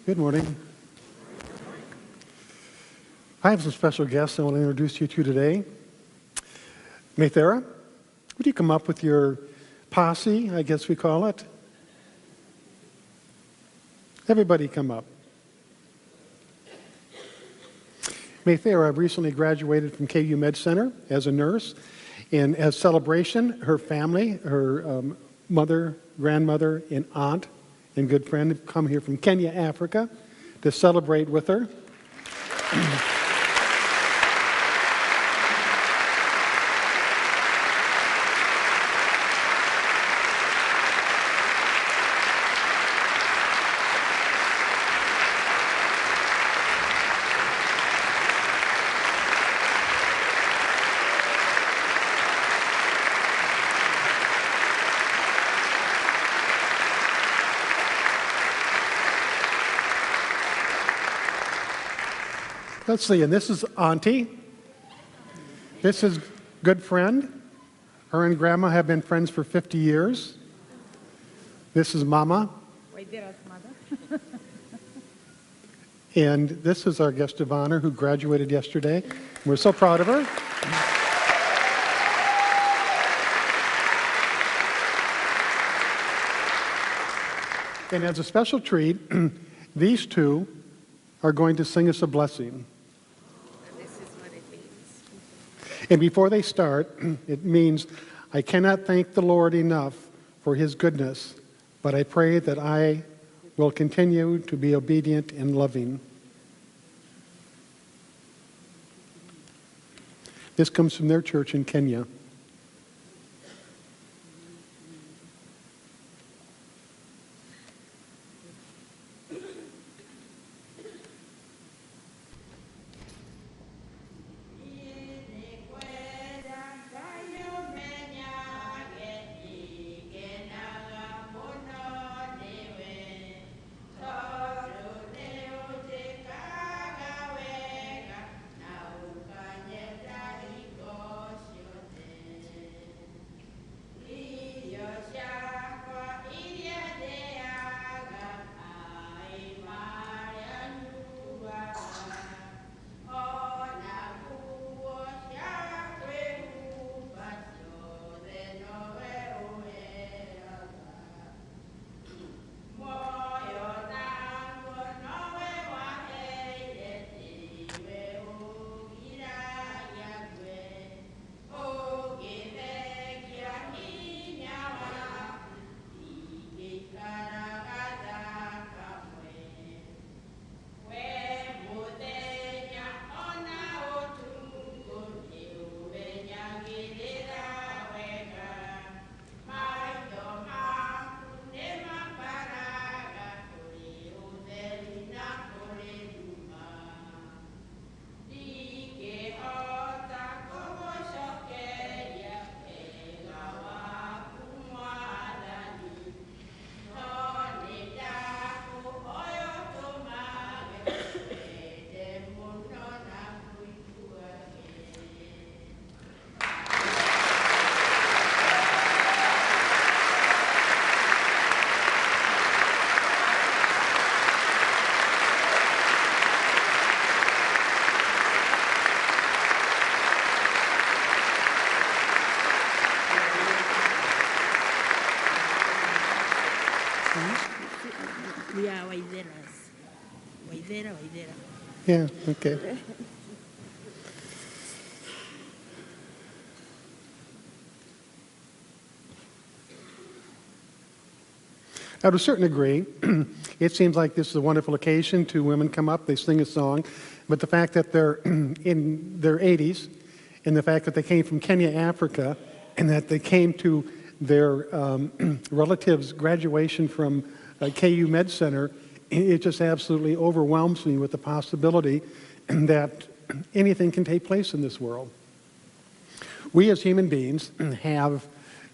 Good morning. I have some special guests I want to introduce you to today. Maythera, would you come up with your posse, I guess we call it? Everybody come up. Maythera recently graduated from KU Med Center as a nurse. And as celebration, her family, her mother, grandmother, and aunt, and good friend have come here from Kenya, Africa, to celebrate with her. Let's see, and this is Auntie. This is good friend. Her and Grandma have been friends for 50 years. This is Mama. And this is our guest of honor who graduated yesterday. We're so proud of her. And as a special treat, these two are going to sing us a blessing. And before they start, it means, I cannot thank the Lord enough for his goodness, but I pray that I will continue to be obedient and loving. This comes from their church in Kenya. Yeah, okay. Now, to a certain degree, it seems like this is a wonderful occasion. Two women come up, they sing a song, but the fact that they're in their 80s, and the fact that they came from Kenya, Africa, and that they came to their relatives' graduation from KU Med Center, it just absolutely overwhelms me with the possibility that anything can take place in this world. We as human beings have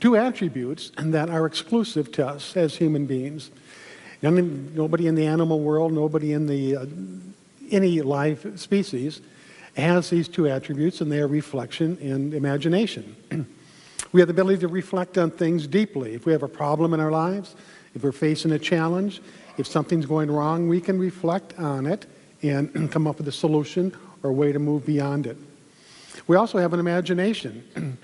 two attributes that are exclusive to us as human beings. Nobody in the animal world, nobody in the any life species has these two attributes, and they are reflection and imagination. We have the ability to reflect on things deeply. If we have a problem in our lives, If we're facing a challenge, if something's going wrong, we can reflect on it and come up with a solution or a way to move beyond it. We also have an imagination.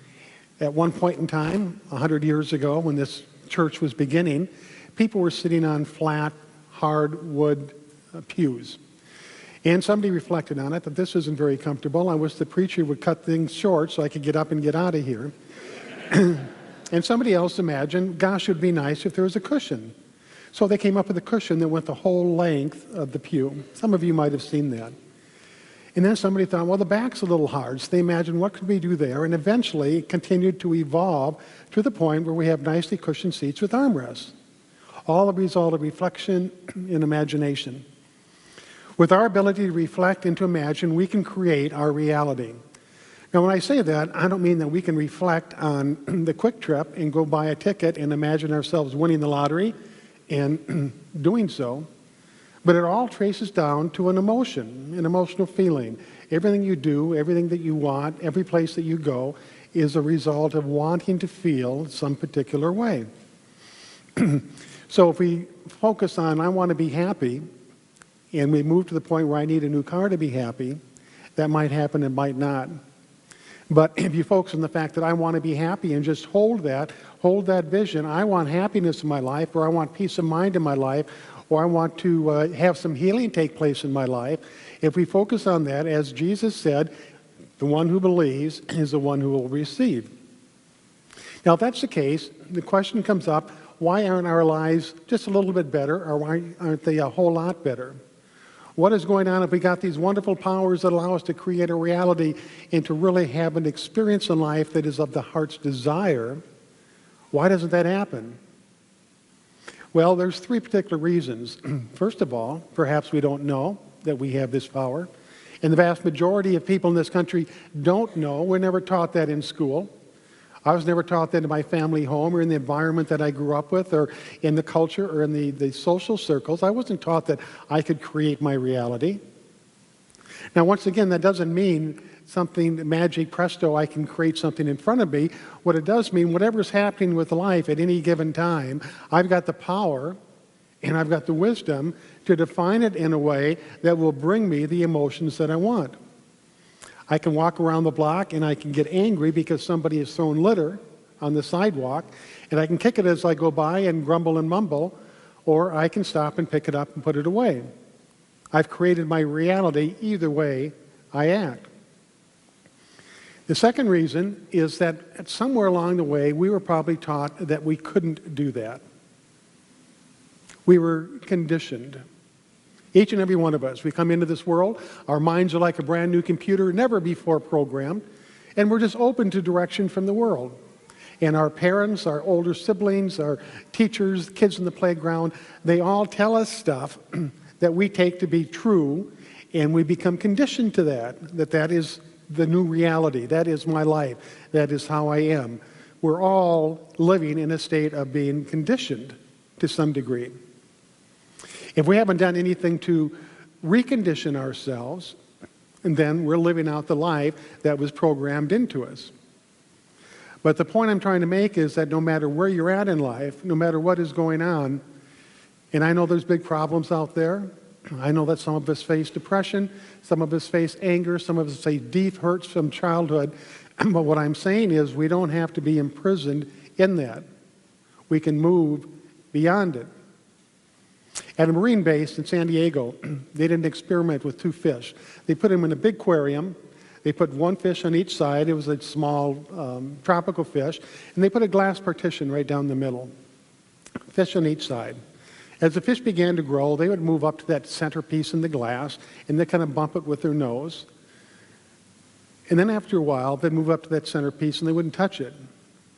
At one point in time, 100 years ago, when this church was beginning, people were sitting on flat, hard wood pews. And somebody reflected on it that this isn't very comfortable. I wish the preacher would cut things short so I could get up and get out of here. And somebody else imagined, gosh, it would be nice if there was a cushion. So they came up with a cushion that went the whole length of the pew. Some of you might have seen that. And then somebody thought, well, the back's a little hard. So they imagined, what could we do there? And eventually it continued to evolve to the point where we have nicely cushioned seats with armrests. All a result of reflection and imagination. With our ability to reflect and to imagine, we can create our reality. Now, when I say that, I don't mean that we can reflect on the Quick Trip and go buy a ticket and imagine ourselves winning the lottery and doing so. But it all traces down to an emotion, an emotional feeling. Everything you do, everything that you want, every place that you go is a result of wanting to feel some particular way. So if we focus on, I want to be happy, and we move to the point where I need a new car to be happy, that might happen, it might not. But if you focus on the fact that I want to be happy and just hold that vision, I want happiness in my life, or I want peace of mind in my life, or I want to have some healing take place in my life, if we focus on that, as Jesus said, the one who believes is the one who will receive. Now, if that's the case, the question comes up, why aren't our lives just a little bit better, or why aren't they a whole lot better? What is going on if we got these wonderful powers that allow us to create a reality and to really have an experience in life that is of the heart's desire? Why doesn't that happen? Well, there's three particular reasons. First of all, perhaps we don't know that we have this power. And the vast majority of people in this country don't know. We're never taught that in school. I was never taught that in my family home or in the environment that I grew up with or in the culture or in the social circles. I wasn't taught that I could create my reality. Now, once again, that doesn't mean something magic presto, I can create something in front of me. What it does mean, whatever's happening with life at any given time, I've got the power and I've got the wisdom to define it in a way that will bring me the emotions that I want. I can walk around the block and I can get angry because somebody has thrown litter on the sidewalk, and I can kick it as I go by and grumble and mumble, or I can stop and pick it up and put it away. I've created my reality either way I act. The second reason is that somewhere along the way we were probably taught that we couldn't do that. We were conditioned. Each and every one of us, we come into this world, our minds are like a brand new computer, never before programmed, and we're just open to direction from the world. And our parents, our older siblings, our teachers, kids in the playground, they all tell us stuff that we take to be true, and we become conditioned to that is the new reality, that is my life, that is how I am. We're all living in a state of being conditioned to some degree. If we haven't done anything to recondition ourselves, and then we're living out the life that was programmed into us. But the point I'm trying to make is that no matter where you're at in life, no matter what is going on, and I know there's big problems out there. I know that some of us face depression, some of us face anger, some of us face deep hurts from childhood. But what I'm saying is we don't have to be imprisoned in that. We can move beyond it. At a marine base in San Diego, they did an experiment with two fish. They put them in a big aquarium. They put one fish on each side. It was a small tropical fish. And they put a glass partition right down the middle. Fish on each side. As the fish began to grow, they would move up to that centerpiece in the glass, and they kind of bump it with their nose. And then after a while, they'd move up to that centerpiece, and they wouldn't touch it.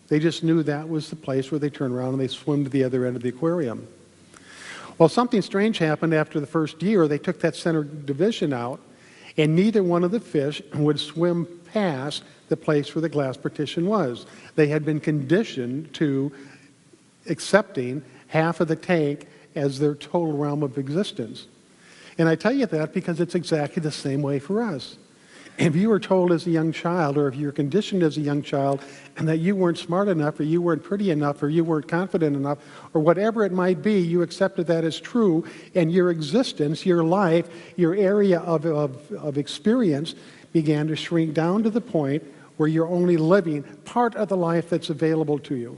They just knew that was the place where they turned around and they swim to the other end of the aquarium. Well, something strange happened after the first year. They took that center division out, and neither one of the fish would swim past the place where the glass partition was. They had been conditioned to accepting half of the tank as their total realm of existence. And I tell you that because it's exactly the same way for us. If you were told as a young child, or if you were conditioned as a young child, and that you weren't smart enough, or you weren't pretty enough, or you weren't confident enough, or whatever it might be, you accepted that as true, and your existence, your life, your area of experience began to shrink down to the point where you're only living part of the life that's available to you.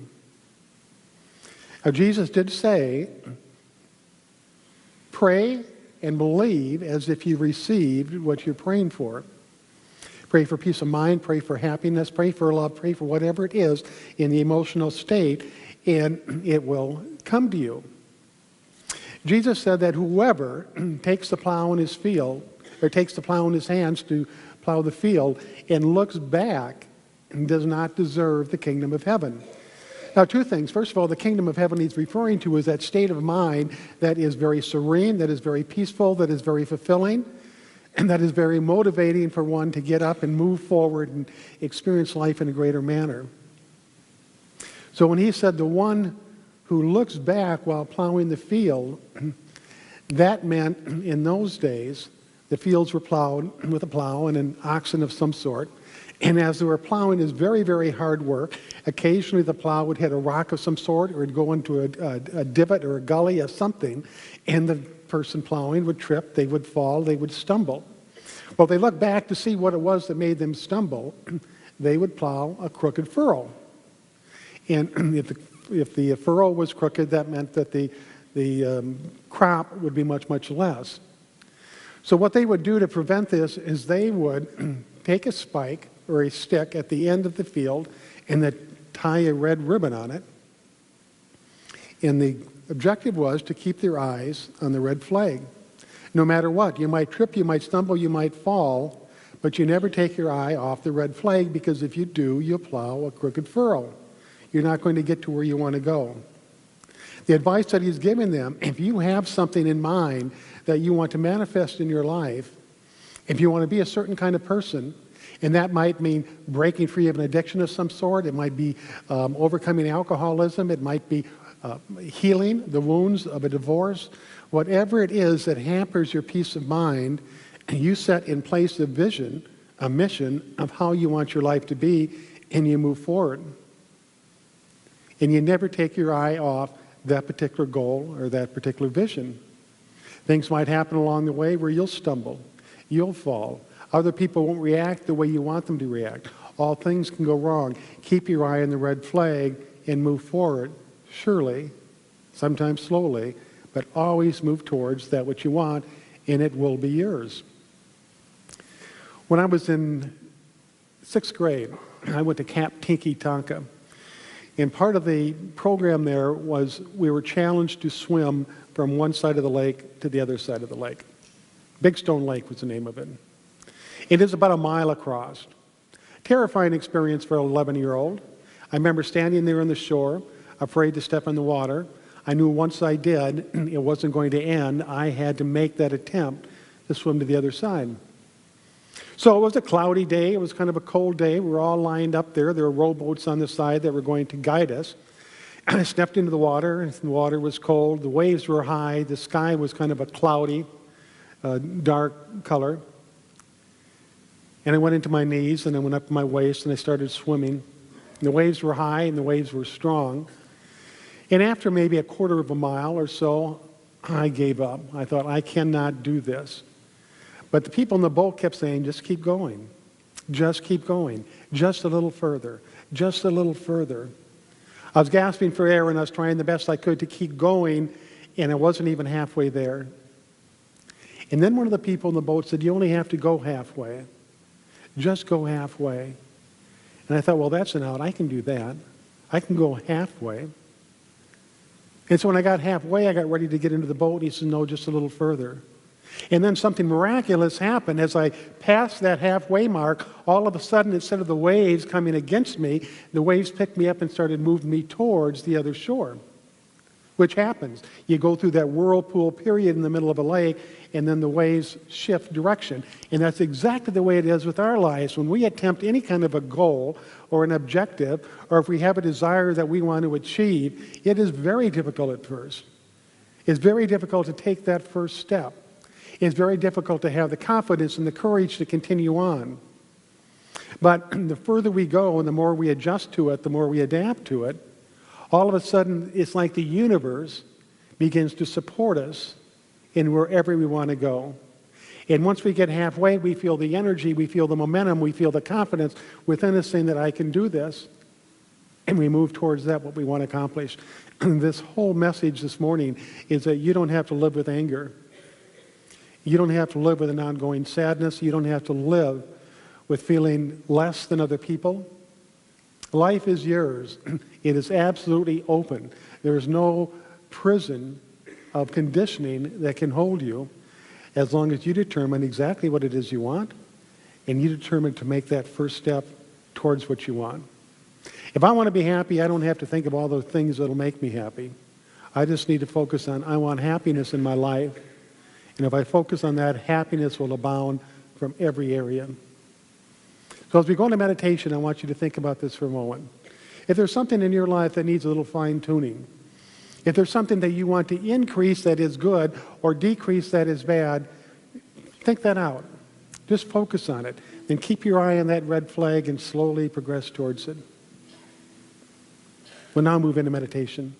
Now, Jesus did say, pray and believe as if you received what you're praying for. Pray for peace of mind, pray for happiness, pray for love, pray for whatever it is in the emotional state, and it will come to you. Jesus said that whoever takes the plow in his field, or takes the plow in his hands to plow the field, and looks back, does not deserve the kingdom of heaven. Now, two things. First of all, the kingdom of heaven he's referring to is that state of mind that is very serene, that is very peaceful, that is very fulfilling, and that is very motivating for one to get up and move forward and experience life in a greater manner. So when he said the one who looks back while plowing the field, that meant in those days the fields were plowed with a plow and an oxen of some sort. And as they were plowing, is very, very hard work. Occasionally the plow would hit a rock of some sort, or it'd go into a divot or a gully or something, and the person plowing would trip, they would fall, they would stumble. Well, they looked back to see what it was that made them stumble. They would plow a crooked furrow. And if the furrow was crooked, that meant that the crop would be much, much less. So what they would do to prevent this is they would take a spike or a stick at the end of the field and then tie a red ribbon on it. And the objective was to keep their eyes on the red flag. No matter what, you might trip, you might stumble, you might fall, but you never take your eye off the red flag, because if you do, you'll plow a crooked furrow. You're not going to get to where you want to go. The advice that he's giving them, if you have something in mind that you want to manifest in your life, if you want to be a certain kind of person, and that might mean breaking free of an addiction of some sort, it might be overcoming alcoholism, it might be healing the wounds of a divorce, whatever it is that hampers your peace of mind, you set in place a vision, a mission of how you want your life to be, and you move forward. And you never take your eye off that particular goal or that particular vision. Things might happen along the way where you'll stumble, you'll fall. Other people won't react the way you want them to react. All things can go wrong. Keep your eye on the red flag and move forward. Surely, sometimes slowly, but always move towards that which you want, and it will be yours. When I was in 6th grade, I went to Camp Tinky Tonka. And part of the program there was we were challenged to swim from one side of the lake to the other side of the lake. Big Stone Lake was the name of it. It is about a mile across. Terrifying experience for an 11-year-old. I remember standing there on the shore, afraid to step in the water. I knew once I did, it wasn't going to end. I had to make that attempt to swim to the other side. So it was a cloudy day. It was kind of a cold day. We were all lined up there. There were rowboats on the side that were going to guide us. I stepped into the water, and the water was cold. The waves were high. The sky was kind of a cloudy, dark color. And I went into my knees, and I went up to my waist, and I started swimming. And the waves were high, and the waves were strong. And after maybe a quarter of a mile or so, I gave up. I thought, I cannot do this. But the people in the boat kept saying, just keep going. Just keep going. Just a little further. Just a little further. I was gasping for air, and I was trying the best I could to keep going, and I wasn't even halfway there. And then one of the people in the boat said, you only have to go halfway. Just go halfway. And I thought, well, that's an out. I can do that. I can go halfway. And so when I got halfway, I got ready to get into the boat, and he said, no, just a little further. And then something miraculous happened. As I passed that halfway mark, all of a sudden, instead of the waves coming against me, the waves picked me up and started moving me towards the other shore, which happens. You go through that whirlpool period in the middle of a lake, and then the waves shift direction. And that's exactly the way it is with our lives. When we attempt any kind of a goal or an objective, or if we have a desire that we want to achieve, it is very difficult at first. It's very difficult to take that first step. It's very difficult to have the confidence and the courage to continue on. But the further we go and the more we adjust to it, the more we adapt to it, all of a sudden it's like the universe begins to support us in wherever we want to go. And once we get halfway, we feel the energy, we feel the momentum, we feel the confidence within us saying that I can do this. And we move towards that, what we want to accomplish. This whole message this morning is that you don't have to live with anger. You don't have to live with an ongoing sadness. You don't have to live with feeling less than other people. Life is yours. It is absolutely open. There is no prison of conditioning that can hold you as long as you determine exactly what it is you want and you determine to make that first step towards what you want. If I want to be happy, I don't have to think of all those things that will make me happy. I just need to focus on, I want happiness in my life. And if I focus on that, happiness will abound from every area. So as we go into meditation, I want you to think about this for a moment. If there's something in your life that needs a little fine-tuning, if there's something that you want to increase that is good or decrease that is bad, think that out. Just focus on it. Then keep your eye on that red flag and slowly progress towards it. We'll now move into meditation.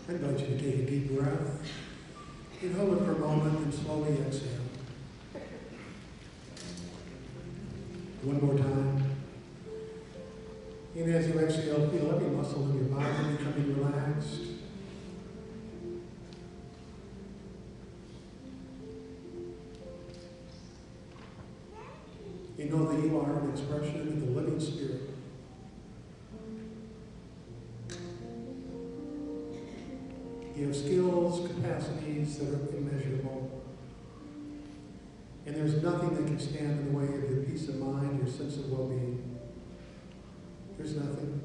I invite you to take a deep breath and hold it for a moment and slowly exhale. One more time. And as you exhale, feel every muscle in your body becoming relaxed. You know that you are an expression of the living Spirit. You have skills, capacities that are immeasurable. And there's nothing that can stand in the way of your peace of mind, your sense of well-being. There's nothing.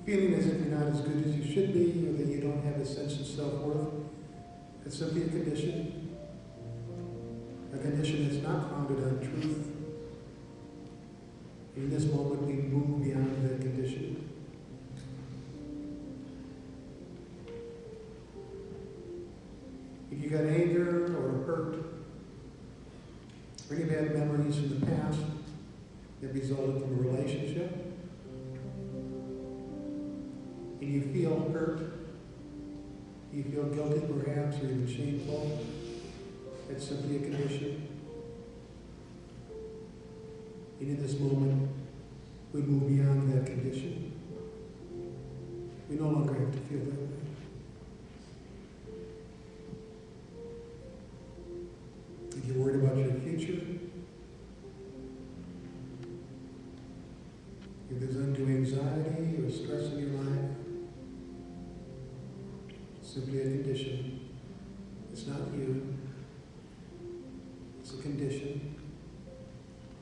Feeling as if you're not as good as you should be, or that you don't have a sense of self-worth, it's simply a condition. A condition that's not founded on truth. In this moment, we move beyond that condition. If you got anger or hurt, or any bad memories from the past that resulted from a relationship, and you feel hurt, you feel guilty perhaps, or even shameful, It's simply a condition. And in this moment, we move beyond that condition. We no longer have to feel that way. If you're worried about your future, if there's undue anxiety or stress in your life, simply a condition. It's not you. It's a condition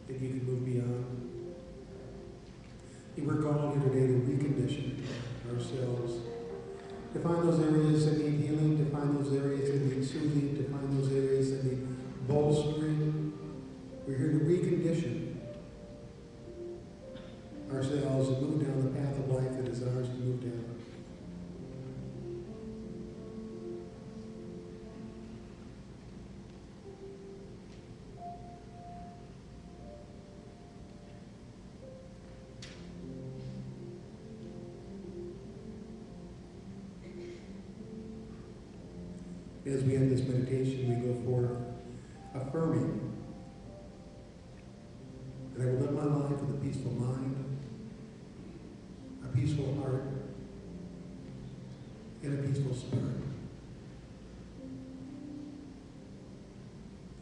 that you can move beyond. And we're called here today to recondition ourselves, to find those areas that need healing, to find those areas that need soothing, to find those areas that need bolstering. We're here to recondition ourselves and move down the path of life that is ours to move down. As we end this meditation, we go forth affirming that I will live my life with a peaceful mind, a peaceful heart, and a peaceful spirit.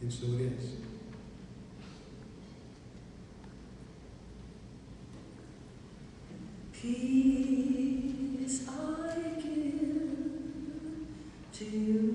And so it is. Peace I give to